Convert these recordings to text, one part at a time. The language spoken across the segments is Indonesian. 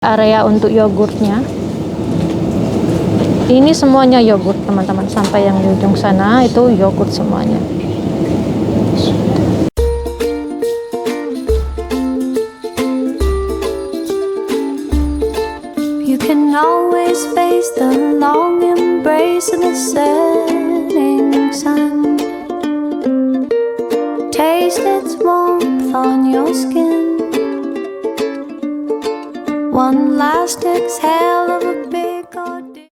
area untuk yogurtnya. Ini semuanya yogurt teman-teman, sampai yang di ujung sana itu yogurt semuanya. You can always face the long embrace of the setting sun. Taste its warmth on your skin. One last exhale of a big ordeal.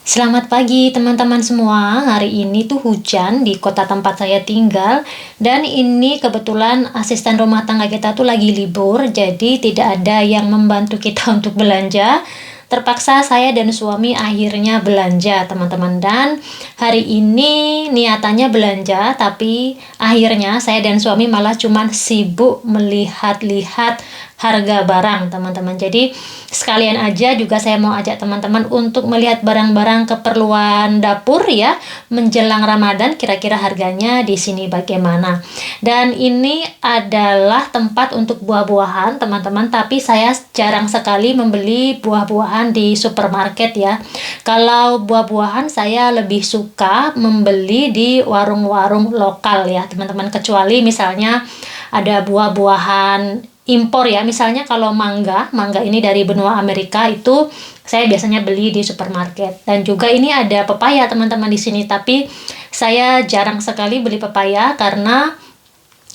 Selamat pagi teman-teman semua. Hari ini tuh hujan di kota tempat saya tinggal. Dan ini kebetulan asisten rumah tangga kita tuh lagi libur. Jadi tidak ada yang membantu kita untuk belanja. Terpaksa saya dan suami akhirnya belanja teman-teman. Dan hari ini niatannya belanja, tapi akhirnya saya dan suami malah cuman sibuk melihat-lihat harga barang teman-teman. Jadi sekalian aja juga saya mau ajak teman-teman untuk melihat barang-barang keperluan dapur ya, menjelang Ramadan, kira-kira harganya di sini bagaimana. Dan ini adalah tempat untuk buah-buahan teman-teman, tapi saya jarang sekali membeli buah-buahan di supermarket ya. Kalau buah-buahan saya lebih suka membeli di warung-warung lokal ya teman-teman, kecuali misalnya ada buah-buahan impor ya, misalnya kalau mangga ini dari benua Amerika, itu saya biasanya beli di supermarket. Dan juga ini ada pepaya teman-teman di sini, tapi saya jarang sekali beli pepaya karena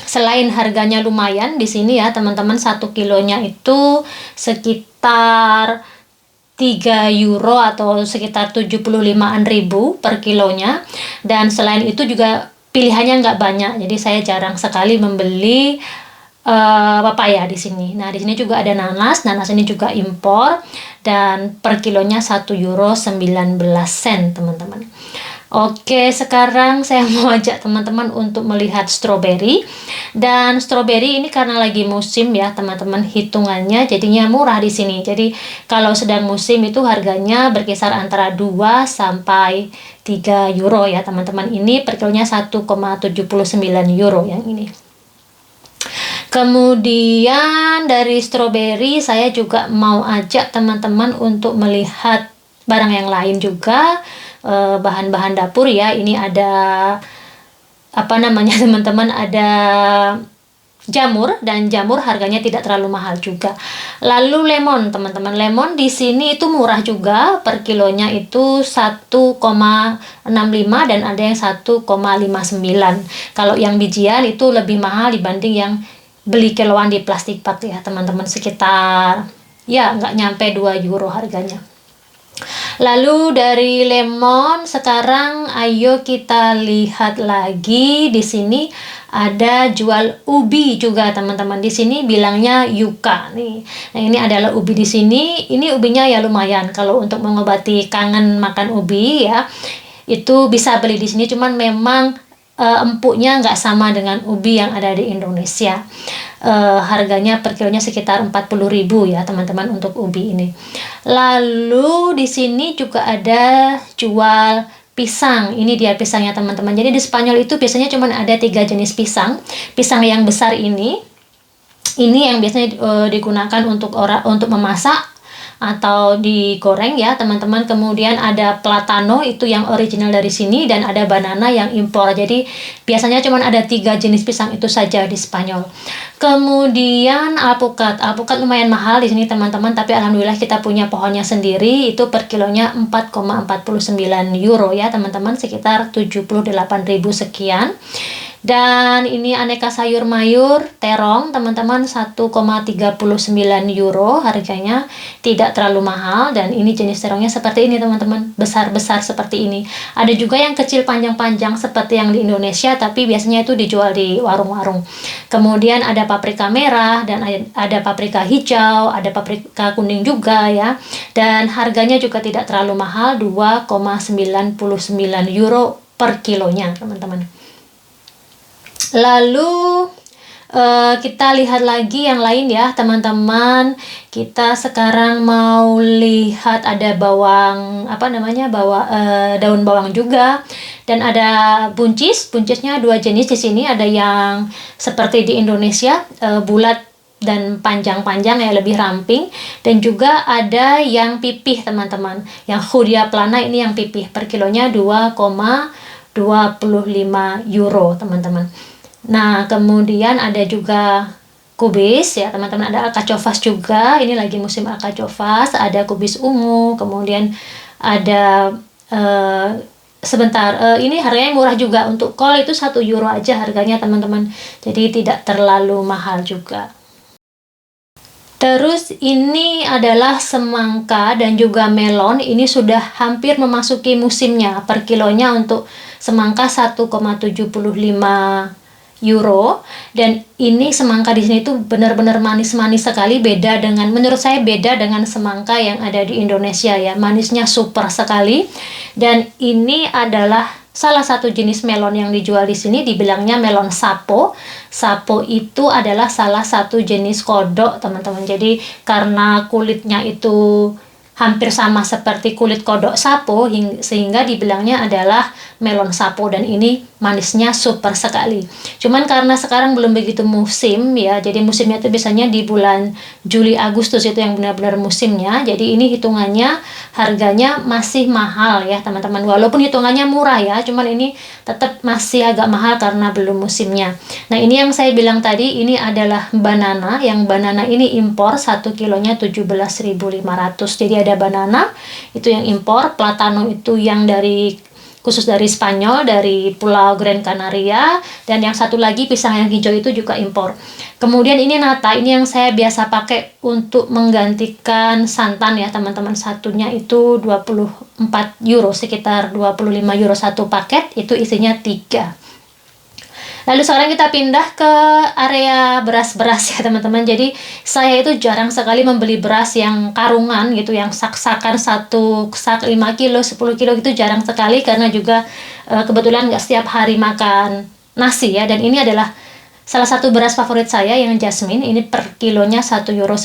selain harganya lumayan di sini ya teman-teman, 1 kilonya itu sekitar 3 euro atau sekitar 75-an ribu per kilonya. Dan selain itu juga pilihannya nggak banyak, jadi saya jarang sekali membeli pepaya di sini. Nah, di sini juga ada nanas ini juga impor, dan per kilonya 1 euro 19 sen teman-teman. Oke, sekarang saya mau ajak teman-teman untuk melihat stroberi. Dan stroberi ini karena lagi musim ya teman-teman, hitungannya jadinya murah di sini. Jadi kalau sedang musim itu harganya berkisar antara 2 sampai 3 euro ya teman-teman. Ini per kilonya 1,79 euro yang ini. Kemudian dari stroberi saya juga mau ajak teman-teman untuk melihat barang yang lain juga, bahan-bahan dapur ya. Ini ada apa namanya teman-teman, ada jamur, dan jamur harganya tidak terlalu mahal juga. Lalu lemon teman-teman, lemon di sini itu murah juga, per kilonya itu 1,65 dan ada yang 1,59. Kalau yang bijian itu lebih mahal dibanding yang beli kiloan di plastik bag ya teman-teman, sekitar ya nggak nyampe 2 euro harganya. Lalu dari lemon sekarang ayo kita lihat lagi. Di sini ada jual ubi juga teman-teman, di sini bilangnya yuka nih. Nah, ini adalah ubi di sini. Ini ubinya ya lumayan, kalau untuk mengobati kangen makan ubi ya, itu bisa beli di sini. Cuman memang empuknya nggak sama dengan ubi yang ada di Indonesia. Harganya per kilonya sekitar 40.000 ya teman-teman untuk ubi ini. Lalu di sini juga ada jual pisang. Ini dia pisangnya teman-teman. Jadi di Spanyol itu biasanya cuma ada 3 jenis pisang. Pisang yang besar ini yang biasanya digunakan untuk memasak atau digoreng ya teman-teman. Kemudian ada platano, itu yang original dari sini, dan ada banana yang impor. Jadi biasanya cuma ada 3 jenis pisang itu saja di Spanyol. Kemudian alpukat lumayan mahal di sini teman-teman, tapi alhamdulillah kita punya pohonnya sendiri. Itu per kilonya 4,49 euro ya teman-teman, sekitar 78.000 sekian. Dan ini aneka sayur mayur terong teman-teman, 1,39 euro harganya, tidak terlalu mahal. Dan ini jenis terongnya seperti ini teman-teman, besar-besar seperti ini. Ada juga yang kecil panjang-panjang seperti yang di Indonesia, tapi biasanya itu dijual di warung-warung. Kemudian ada paprika merah, dan ada paprika hijau, ada paprika kuning juga ya. Dan harganya juga tidak terlalu mahal, 2,99 euro per kilonya teman-teman. Lalu kita lihat lagi yang lain ya teman-teman. Kita sekarang mau lihat ada bawang, daun bawang juga, dan ada buncisnya 2 jenis di sini. Ada yang seperti di Indonesia bulat dan panjang-panjang ya, lebih ramping. Dan juga ada yang pipih teman-teman, yang Hoodia plana ini yang pipih, per kilonya 2,25 euro teman-teman. Nah kemudian ada juga kubis ya teman-teman, ada alcachofas juga, ini lagi musim alcachofas, ada kubis ungu, kemudian ada ini harganya murah juga, untuk kol itu 1 euro aja harganya teman-teman, jadi tidak terlalu mahal juga. Terus ini adalah semangka dan juga melon, ini sudah hampir memasuki musimnya, per kilonya untuk semangka 1,75 euro, dan ini semangka di sini tuh benar-benar manis-manis sekali, beda dengan, menurut saya beda dengan semangka yang ada di Indonesia ya, manisnya super sekali. Dan ini adalah salah satu jenis melon yang dijual di sini, dibilangnya melon sapo. Sapo itu adalah salah satu jenis kodok teman-teman, jadi karena kulitnya itu hampir sama seperti kulit kodok sapo, sehingga dibilangnya adalah melon sapo, dan ini manisnya super sekali. Cuman karena sekarang belum begitu musim ya, jadi musimnya itu biasanya di bulan Juli Agustus, itu yang benar-benar musimnya, jadi ini hitungannya harganya masih mahal ya teman-teman, walaupun hitungannya murah ya, cuman ini tetap masih agak mahal karena belum musimnya. Nah ini yang saya bilang tadi, ini adalah banana, yang banana ini impor, 1 kilonya 17.500, jadi ada banana itu yang impor, platano itu yang khusus dari Spanyol, dari Pulau Gran Canaria, dan yang satu lagi pisang yang hijau itu juga impor. Kemudian ini nata, ini yang saya biasa pakai untuk menggantikan santan ya teman-teman, satunya itu 24 euro, sekitar 25 euro satu paket, itu isinya 3. Lalu sekarang kita pindah ke area beras-beras ya teman-teman. Jadi saya itu jarang sekali membeli beras yang karungan gitu, yang sak-sakan, satu sak 5 kilo, 10 kilo gitu jarang sekali, karena juga kebetulan nggak setiap hari makan nasi ya. Dan ini adalah salah satu beras favorit saya yang jasmine, ini per kilonya 1,90 euro.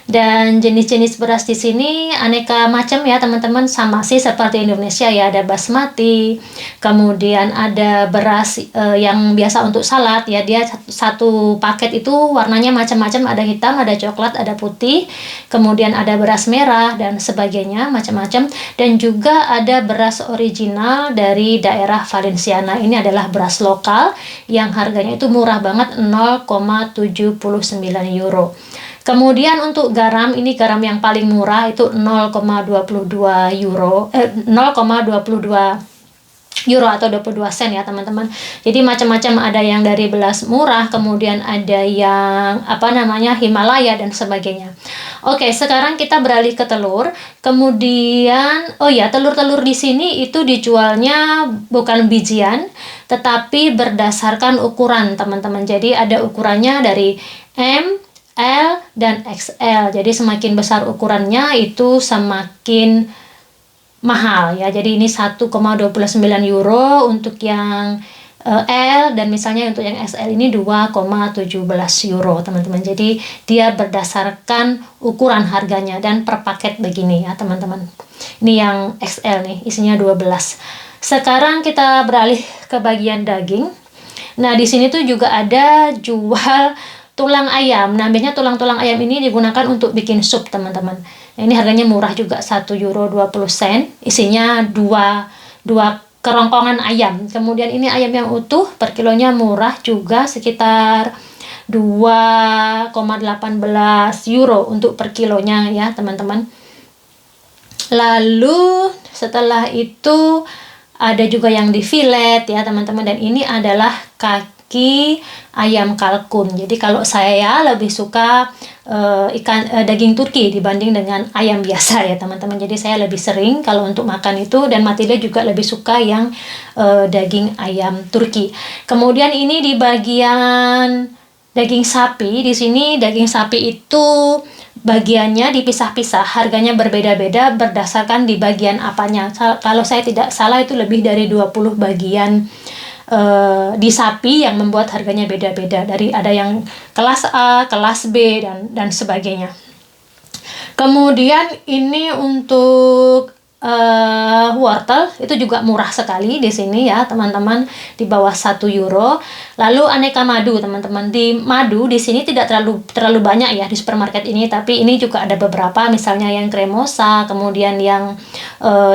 Dan jenis-jenis beras di sini aneka macam ya teman-teman, sama sih seperti Indonesia ya, ada basmati, kemudian ada beras yang biasa untuk salad ya, dia satu paket itu warnanya macam-macam, ada hitam, ada coklat, ada putih, kemudian ada beras merah dan sebagainya, macam-macam. Dan juga ada beras original dari daerah Valenciana, ini adalah beras lokal yang harganya itu murah banget, 0,79 euro. Kemudian untuk garam, ini garam yang paling murah itu 0,22 euro, 0,22 euro atau 22 sen ya teman-teman. Jadi macam-macam, ada yang dari belas murah, kemudian ada yang Himalaya dan sebagainya. Oke, sekarang kita beralih ke telur. Kemudian telur-telur di sini itu dijualnya bukan bijian, tetapi berdasarkan ukuran teman-teman. Jadi ada ukurannya dari M, L, dan XL. Jadi semakin besar ukurannya itu semakin mahal ya. Jadi ini 1,29 euro untuk yang L, dan misalnya untuk yang XL ini 2,17 euro teman-teman. Jadi dia berdasarkan ukuran harganya dan per paket begini ya teman-teman. Ini yang XL nih, isinya 12. Sekarang kita beralih ke bagian daging. Nah di sini tuh juga ada jual tulang ayam. Nah, biasanya tulang-tulang ayam ini digunakan untuk bikin sup, teman-teman. Nah, ini harganya murah juga, 1,20 euro. Isinya dua kerongkongan ayam. Kemudian ini ayam yang utuh, per kilonya murah juga, sekitar 2,18 euro untuk per kilonya ya, teman-teman. Lalu setelah itu ada juga yang di fillet ya, teman-teman. Dan ini adalah kaki ayam kalkun. Jadi kalau saya lebih suka daging Turki dibanding dengan ayam biasa ya teman-teman. Jadi saya lebih sering kalau untuk makan itu, dan Matilda juga lebih suka yang daging ayam Turki. Kemudian ini di bagian daging sapi, di sini daging sapi itu bagiannya dipisah-pisah, harganya berbeda-beda berdasarkan di bagian apanya. Kalau saya tidak salah itu lebih dari 20 bagian di sapi yang membuat harganya beda-beda, dari ada yang kelas A, kelas B, dan sebagainya. Kemudian ini untuk wortel itu juga murah sekali di sini ya teman-teman, di bawah 1 euro. Lalu aneka madu teman-teman, di madu di sini tidak terlalu banyak ya di supermarket ini, tapi ini juga ada beberapa, misalnya yang cremosa, kemudian yang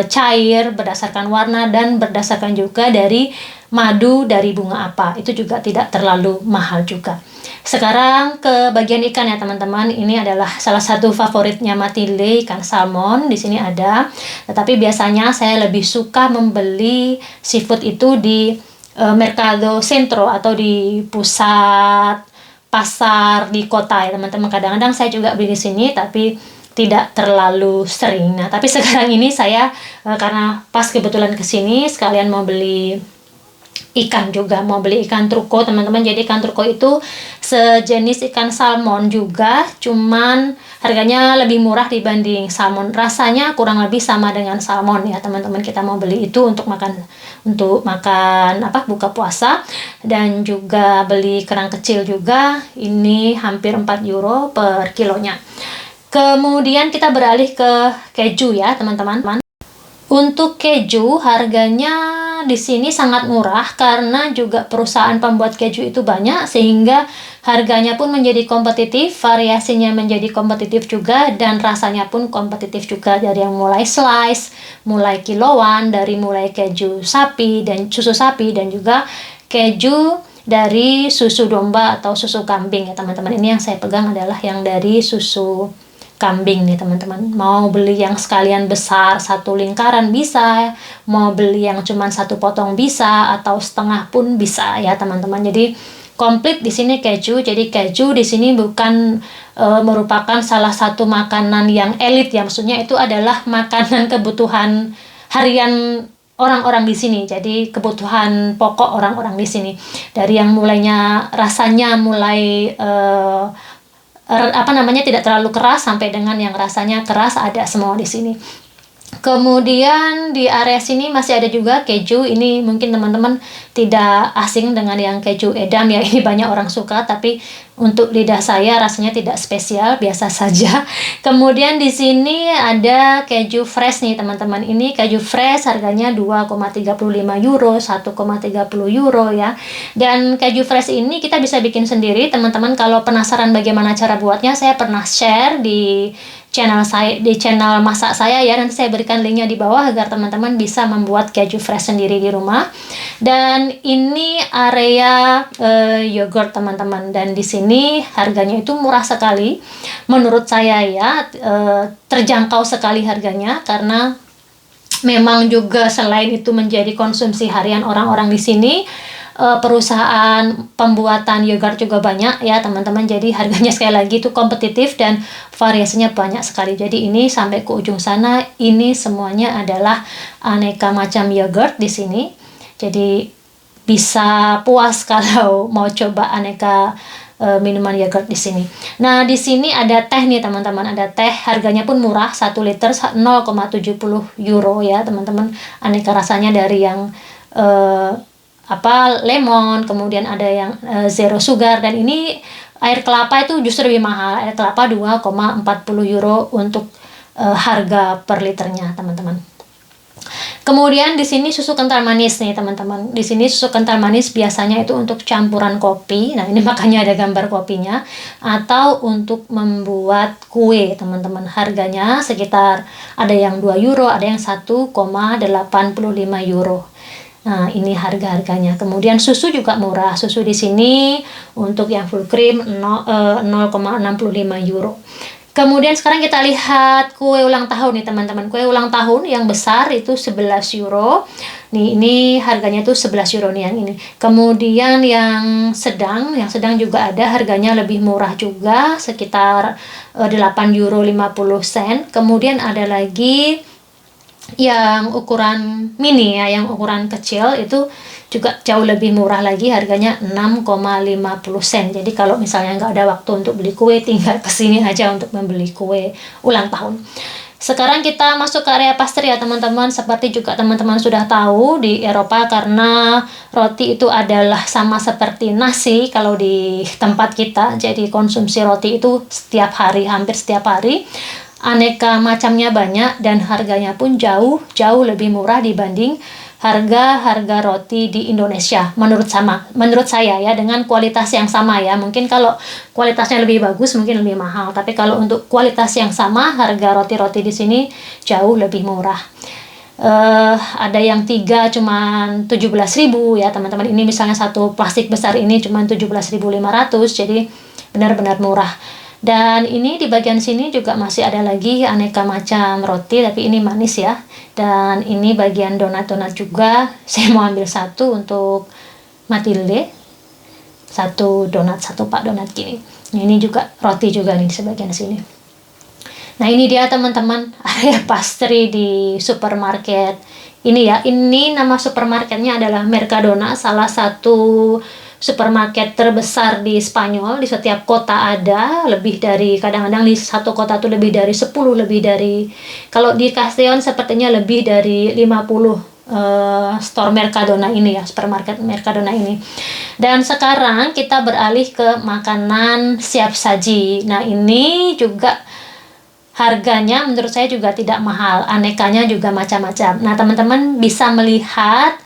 cair berdasarkan warna dan berdasarkan juga dari madu dari bunga apa, itu juga tidak terlalu mahal juga. Sekarang ke bagian ikan ya teman-teman. Ini adalah salah satu favoritnya Matilde, ikan salmon. Di sini ada. Tetapi biasanya saya lebih suka membeli seafood itu di Mercado Centro atau di pusat pasar di kota ya teman-teman. Kadang-kadang saya juga beli di sini, tapi tidak terlalu sering. Nah, tapi sekarang ini saya karena pas kebetulan ke sini sekalian mau beli ikan juga, mau beli ikan truko teman-teman. Jadi ikan truko itu sejenis ikan salmon juga, cuman harganya lebih murah dibanding salmon. Rasanya kurang lebih sama dengan salmon ya teman-teman. Kita mau beli itu untuk makan buka puasa, dan juga beli kerang kecil juga. Ini hampir 4 euro per kilonya. Kemudian kita beralih ke keju ya teman-teman. Untuk keju harganya di sini sangat murah karena juga perusahaan pembuat keju itu banyak, sehingga harganya pun menjadi kompetitif, variasinya menjadi kompetitif juga, dan rasanya pun kompetitif juga, dari yang mulai slice, mulai kiloan, dari mulai keju sapi dan susu sapi, dan juga keju dari susu domba atau susu kambing ya teman-teman. Ini yang saya pegang adalah yang dari susu kambing nih teman-teman. Mau beli yang sekalian besar satu lingkaran bisa, mau beli yang cuma satu potong bisa, atau setengah pun bisa ya teman-teman. Jadi komplit di sini keju. Jadi keju di sini bukan merupakan salah satu makanan yang elit ya, maksudnya itu adalah makanan kebutuhan harian orang-orang di sini. Jadi kebutuhan pokok orang-orang di sini. Dari yang mulainya rasanya mulai tidak terlalu keras sampai dengan yang rasanya keras, ada semua di sini. Kemudian di area sini masih ada juga keju. Ini mungkin teman-teman tidak asing dengan yang keju Edam ya. Ini banyak orang suka, tapi untuk lidah saya rasanya tidak spesial, biasa saja. Kemudian di sini ada keju fresh nih teman-teman. Ini keju fresh harganya 2,35 euro, 1,30 euro ya. Dan keju fresh ini kita bisa bikin sendiri teman-teman. Kalau penasaran bagaimana cara buatnya, saya pernah share di channel saya, di channel masak saya ya. Nanti saya berikan linknya di bawah agar teman-teman bisa membuat keju fresh sendiri di rumah. Dan ini area yogurt teman-teman, dan di sini harganya itu murah sekali menurut saya ya, terjangkau sekali harganya, karena memang juga selain itu menjadi konsumsi harian orang-orang di sini. Perusahaan pembuatan yogurt juga banyak ya teman-teman. Jadi harganya sekali lagi itu kompetitif dan variasinya banyak sekali. Jadi ini sampai ke ujung sana, ini semuanya adalah aneka macam yogurt di sini. Jadi bisa puas kalau mau coba aneka minuman yogurt di sini. Nah, di sini ada teh nih teman-teman. Ada teh, harganya pun murah, 1 liter 0,70 euro ya teman-teman. Aneka rasanya dari yang lemon, kemudian ada yang zero sugar, dan ini air kelapa itu justru lebih mahal. Air kelapa 2,40 euro untuk harga per liternya teman-teman. Kemudian di sini susu kental manis nih teman-teman. Di sini susu kental manis biasanya itu untuk campuran kopi. Nah, ini makanya ada gambar kopinya, atau untuk membuat kue teman-teman. Harganya sekitar ada yang 2 euro, ada yang 1,85 euro. Nah, ini harga-harganya. Kemudian susu juga murah. Susu di sini untuk yang full cream 0,65 euro. Kemudian sekarang kita lihat kue ulang tahun nih teman-teman. Kue ulang tahun yang besar itu 11 euro. Nih, ini harganya tuh 11 euro nih yang ini. Kemudian yang sedang juga ada, harganya lebih murah juga, sekitar 8 euro 50 sen. Kemudian ada lagi yang ukuran mini ya, yang ukuran kecil itu juga jauh lebih murah lagi, harganya 6,50 sen. Jadi kalau misalnya nggak ada waktu untuk beli kue, tinggal kesini aja untuk membeli kue ulang tahun. Sekarang kita masuk ke area pastry ya teman-teman. Seperti juga teman-teman sudah tahu, di Eropa karena roti itu adalah sama seperti nasi kalau di tempat kita. Jadi konsumsi roti itu setiap hari, hampir setiap hari. aneka macamnya banyak dan harganya pun jauh lebih murah dibanding harga roti di Indonesia menurut saya ya, dengan kualitas yang sama ya. Mungkin kalau kualitasnya lebih bagus mungkin lebih mahal, tapi kalau untuk kualitas yang sama harga roti-roti di sini jauh lebih murah. Ada yang 3 cuman 17.000 ya teman-teman. Ini misalnya satu plastik besar ini cuman 17.500, jadi benar-benar murah. Dan ini di bagian sini juga masih ada lagi aneka macam roti, tapi ini manis ya. Dan ini bagian donat-donat juga. Saya mau ambil satu untuk Matilde. Satu donat, satu pak donat gini. Nah, ini juga roti juga nih di sebagian sini. Nah, ini dia teman-teman area pastry di supermarket ini ya. Ini nama supermarketnya adalah Mercadona, salah satu supermarket terbesar di Spanyol. Di setiap kota ada, lebih dari, kadang-kadang di satu kota tuh lebih dari 10, lebih dari, kalau di Castellón sepertinya lebih dari 50 store Mercadona ini ya, supermarket Mercadona ini. Dan sekarang kita beralih ke makanan siap saji. Nah, ini juga harganya menurut saya juga tidak mahal, anekanya juga macam-macam. Nah, teman-teman bisa melihat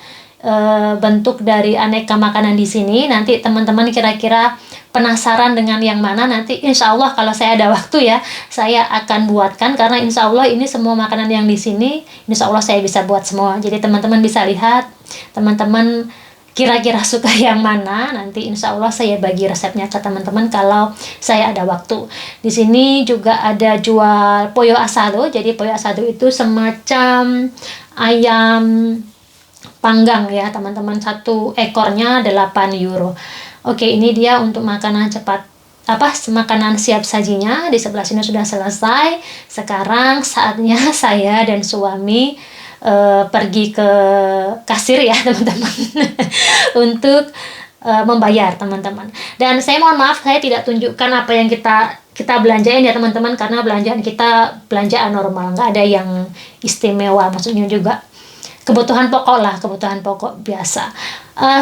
bentuk dari aneka makanan di sini. Nanti teman-teman kira-kira penasaran dengan yang mana, nanti insya Allah kalau saya ada waktu ya, saya akan buatkan, karena insya Allah ini semua makanan yang di sini insya Allah saya bisa buat semua. Jadi teman-teman bisa lihat, teman-teman kira-kira suka yang mana, nanti insya Allah saya bagi resepnya ke teman-teman kalau saya ada waktu. Di sini juga ada jual pollo asado. Jadi pollo asado itu semacam ayam panggang ya teman-teman, satu ekornya 8 euro. Oke, ini dia untuk makanan cepat, makanan siap sajinya. Di sebelah sini sudah selesai. Sekarang saatnya saya dan suami pergi ke kasir ya teman-teman untuk membayar teman-teman. Dan saya mohon maaf, saya tidak tunjukkan apa yang kita belanjain ya teman-teman, karena belanjaan kita belanjaan normal, nggak ada yang istimewa, maksudnya juga kebutuhan pokok biasa.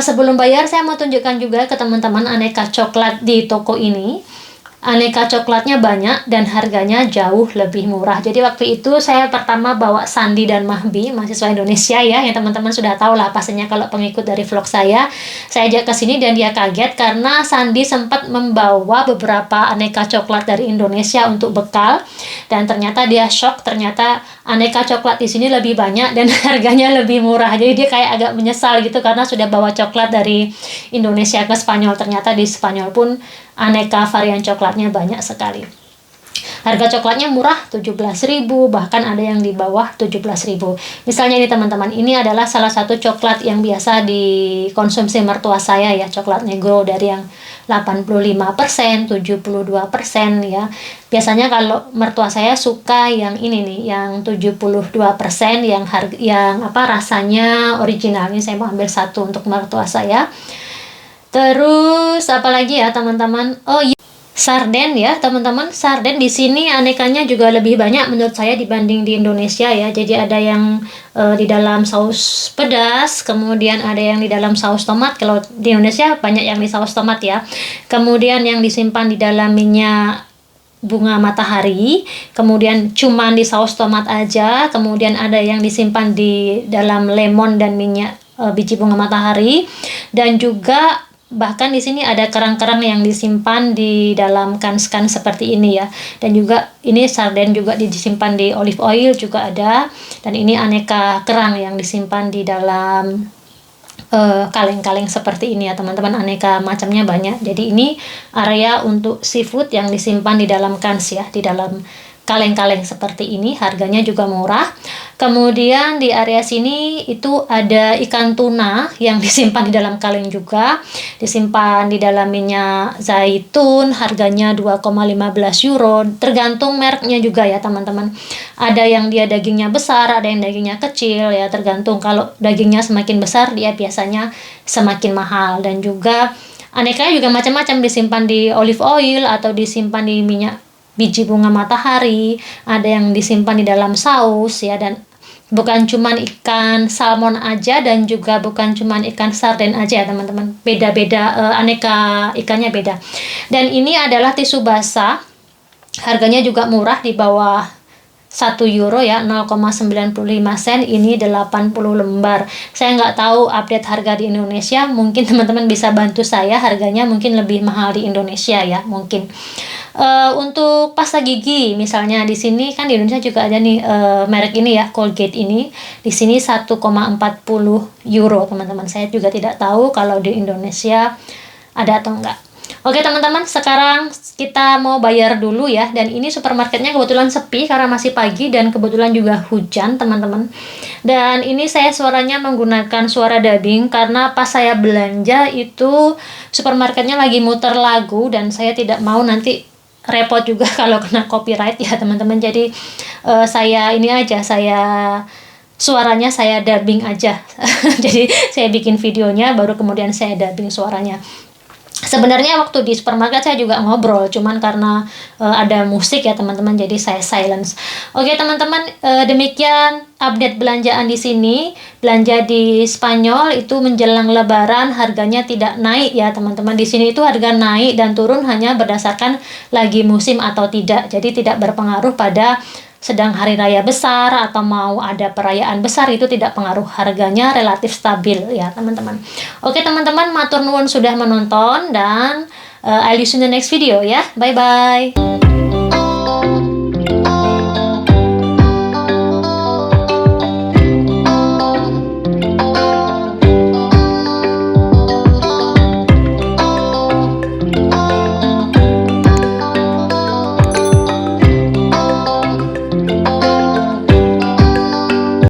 Sebelum bayar saya mau tunjukkan juga ke teman-teman aneka coklat di toko ini. Aneka coklatnya banyak dan harganya jauh lebih murah. Jadi waktu itu saya pertama bawa Sandi dan Mahbi, mahasiswa Indonesia ya, yang teman-teman sudah tahu lah pastinya kalau pengikut dari vlog saya ajak ke sini dan dia kaget karena Sandi sempat membawa beberapa aneka coklat dari Indonesia untuk bekal, dan ternyata dia shock, ternyata aneka coklat di sini lebih banyak dan harganya lebih murah. Jadi dia kayak agak menyesal gitu karena sudah bawa coklat dari Indonesia ke Spanyol, ternyata di Spanyol pun aneka varian coklatnya banyak sekali. Harga coklatnya murah, 17.000, bahkan ada yang di bawah 17.000. Misalnya ini teman-teman, ini adalah salah satu coklat yang biasa dikonsumsi mertua saya ya, coklat negro dari yang 85%, 72% ya. Biasanya kalau mertua saya suka yang ini nih, yang 72%, yang rasanya original. Ini saya mau ambil satu untuk mertua saya. Terus apalagi ya teman-teman? Oh iya, sarden ya teman-teman. Sarden di sini anekanya juga lebih banyak menurut saya dibanding di Indonesia ya. Jadi ada yang di dalam saus pedas, kemudian ada yang di dalam saus tomat. Kalau di Indonesia banyak yang di saus tomat ya. Kemudian yang disimpan di dalam minyak bunga matahari, kemudian cuman di saus tomat aja, kemudian ada yang disimpan di dalam lemon dan minyak biji bunga matahari, dan juga bahkan di sini ada kerang-kerang yang disimpan di dalam kans-kans seperti ini ya. Dan juga ini sarden juga disimpan di olive oil juga ada. Dan ini aneka kerang yang disimpan di dalam kaleng-kaleng seperti ini ya teman-teman. Aneka macamnya banyak. Jadi ini area untuk seafood yang disimpan di dalam kans ya, di dalam kaleng-kaleng seperti ini. Harganya juga murah. Kemudian di area sini itu ada ikan tuna yang disimpan di dalam kaleng juga, disimpan di dalam minyak zaitun. Harganya 2,15 euro, tergantung mereknya juga ya teman-teman. Ada yang dia dagingnya besar, ada yang dagingnya kecil ya, tergantung. Kalau dagingnya semakin besar dia biasanya semakin mahal. Dan juga anekanya juga macam-macam, disimpan di olive oil atau disimpan di minyak biji bunga matahari, ada yang disimpan di dalam saus ya. Dan bukan cuman ikan salmon aja, dan juga bukan cuman ikan sarden aja ya teman-teman, beda-beda, aneka ikannya beda. Dan ini adalah tisu basah, harganya juga murah, di bawah 1 euro ya, 0,95 sen, ini 80 lembar. Saya nggak tahu update harga di Indonesia, mungkin teman-teman bisa bantu saya, harganya mungkin lebih mahal di Indonesia ya, mungkin. Untuk pasta gigi misalnya di sini kan di Indonesia juga ada nih merek ini ya, Colgate ini. Di sini 1,40 euro, teman-teman. Saya juga tidak tahu kalau di Indonesia ada atau enggak. Oke teman-teman, sekarang kita mau bayar dulu ya. Dan ini supermarketnya kebetulan sepi karena masih pagi dan kebetulan juga hujan teman-teman. Dan ini saya suaranya menggunakan suara dubbing karena pas saya belanja itu supermarketnya lagi muter lagu dan saya tidak mau nanti repot juga kalau kena copyright ya teman-teman. Jadi saya ini aja, suaranya saya dubbing aja. Jadi saya bikin videonya baru kemudian saya dubbing suaranya. Sebenarnya waktu di supermarket saya juga ngobrol, cuman karena ada musik ya teman-teman, jadi saya silence. Oke teman-teman, demikian update belanjaan di sini. Belanja di Spanyol itu menjelang Lebaran harganya tidak naik ya teman-teman. Di sini itu harga naik dan turun hanya berdasarkan lagi musim atau tidak. Jadi tidak berpengaruh pada sedang hari raya besar atau mau ada perayaan besar, itu tidak pengaruh, harganya relatif stabil ya teman-teman. Oke teman-teman, matur nuwun sudah menonton dan I'll see you in the next video ya. Bye bye.